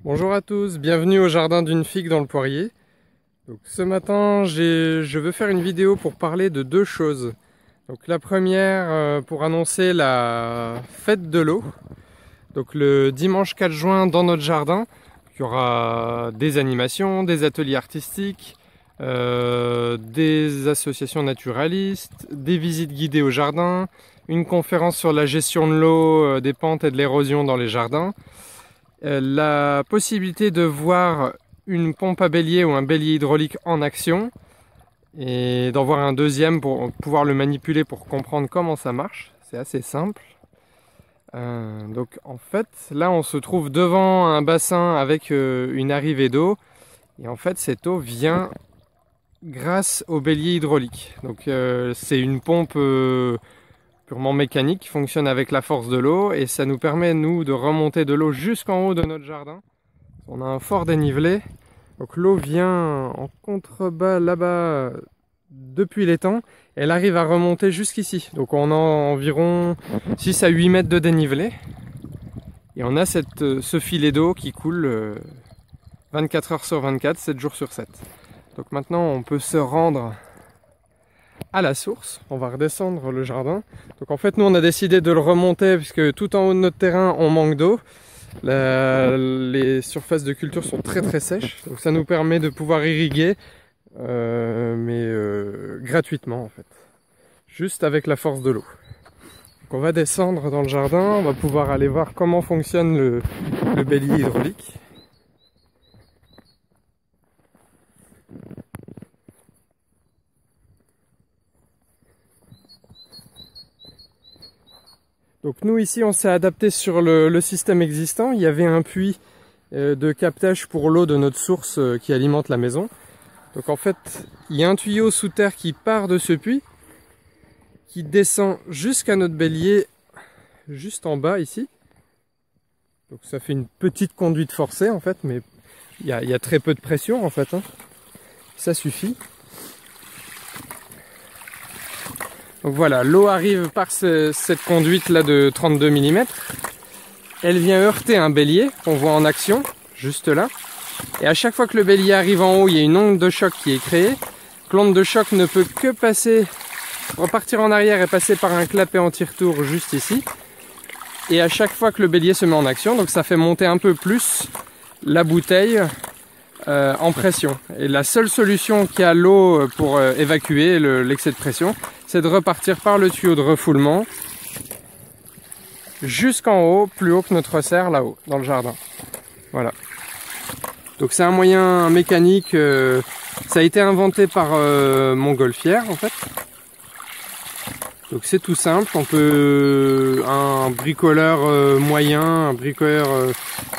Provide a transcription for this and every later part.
Bonjour à tous, bienvenue au jardin d'une figue dans le poirier. Donc, ce matin, je veux faire une vidéo pour parler de deux choses. Donc, la première, pour annoncer la fête de l'eau. Donc le dimanche 4 juin dans notre jardin, il y aura des animations, des ateliers artistiques, des associations naturalistes, des visites guidées au jardin, une conférence sur la gestion de l'eau, des pentes et de l'érosion dans les jardins. La possibilité de voir une pompe à bélier ou un bélier hydraulique en action et d'en voir un deuxième pour pouvoir le manipuler pour comprendre comment ça marche. C'est assez simple. Donc en fait, là on se trouve devant un bassin avec une arrivée d'eau. Et en fait, cette eau vient grâce au bélier hydraulique. Donc c'est une pompe purement mécanique qui fonctionne avec la force de l'eau. Et ça nous permet, nous, de remonter de l'eau jusqu'en haut de notre jardin. On a un fort dénivelé. Donc l'eau vient en contrebas là-bas depuis l'étang. Elle arrive à remonter jusqu'ici. Donc on a environ 6 à 8 mètres de dénivelé. Et on a ce filet d'eau qui coule 24 heures sur 24, 7 jours sur 7. Donc maintenant on peut se rendre à la source. On va redescendre le jardin. Donc en fait nous on a décidé de le remonter puisque tout en haut de notre terrain on manque d'eau. Les surfaces de culture sont très sèches. Donc ça nous permet de pouvoir irriguer. Mais gratuitement en fait, juste avec la force de l'eau. On va descendre dans le jardin, on va pouvoir aller voir comment fonctionne le bélier hydraulique. Donc nous ici on s'est adapté sur le système existant. Il y avait un puits de captage pour l'eau de notre source qui alimente la maison. Donc en fait, il y a un tuyau sous terre qui part de ce puits, qui descend jusqu'à notre bélier, juste en bas ici. Donc ça fait une petite conduite forcée en fait, mais il y a très peu de pression en fait. Ça suffit. Donc voilà, l'eau arrive par cette conduite là de 32 mm. Elle vient heurter un bélier qu'on voit en action, juste là. Et à chaque fois que le bélier arrive en haut, il y a une onde de choc qui est créée. L'onde de choc ne peut que repartir en arrière et passer par un clapet anti-retour juste ici. Et à chaque fois que le bélier se met en action, donc ça fait monter un peu plus la bouteille en pression. Et la seule solution qu'a l'eau pour évacuer l'excès de pression, c'est de repartir par le tuyau de refoulement jusqu'en haut, plus haut que notre serre là-haut, dans le jardin. Voilà. Donc c'est un moyen mécanique, ça a été inventé par Montgolfière en fait. Donc c'est tout simple, un bricoleur moyen, un bricoleur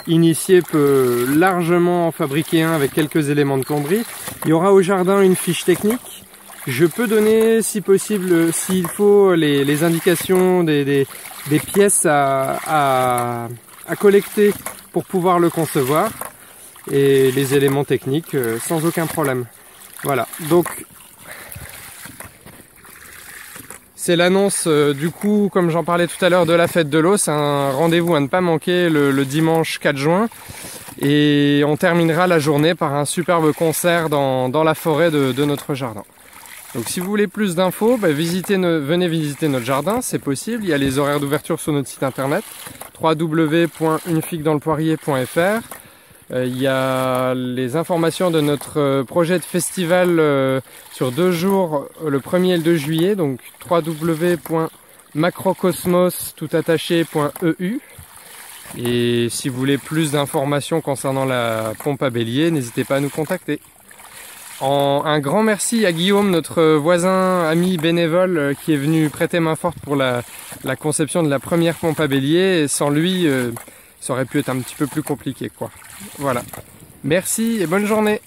initié peut largement en fabriquer un avec quelques éléments de plomberie. Il y aura au jardin une fiche technique. Je peux donner si possible, s'il faut, les indications des pièces à collecter pour pouvoir le concevoir. Et les éléments techniques sans aucun problème. Voilà, donc c'est l'annonce du coup, comme j'en parlais tout à l'heure, de la fête de l'eau. C'est un rendez-vous à ne pas manquer le dimanche 4 juin. Et on terminera la journée par un superbe concert dans la forêt de notre jardin. Donc si vous voulez plus d'infos, venez visiter notre jardin, c'est possible. Il y a les horaires d'ouverture sur notre site internet www.unefiguedanslepoirier.fr. Il y a les informations de notre projet de festival sur 2 jours, le 1er et le 2 juillet, donc www.macrocosmos.eu. Et si vous voulez plus d'informations concernant la pompe à bélier, n'hésitez pas à nous contacter. Un grand merci à Guillaume, notre voisin, ami bénévole, qui est venu prêter main forte pour la conception de la première pompe à bélier. Et sans lui, ça aurait pu être un petit peu plus compliqué, quoi. Voilà. Merci et bonne journée.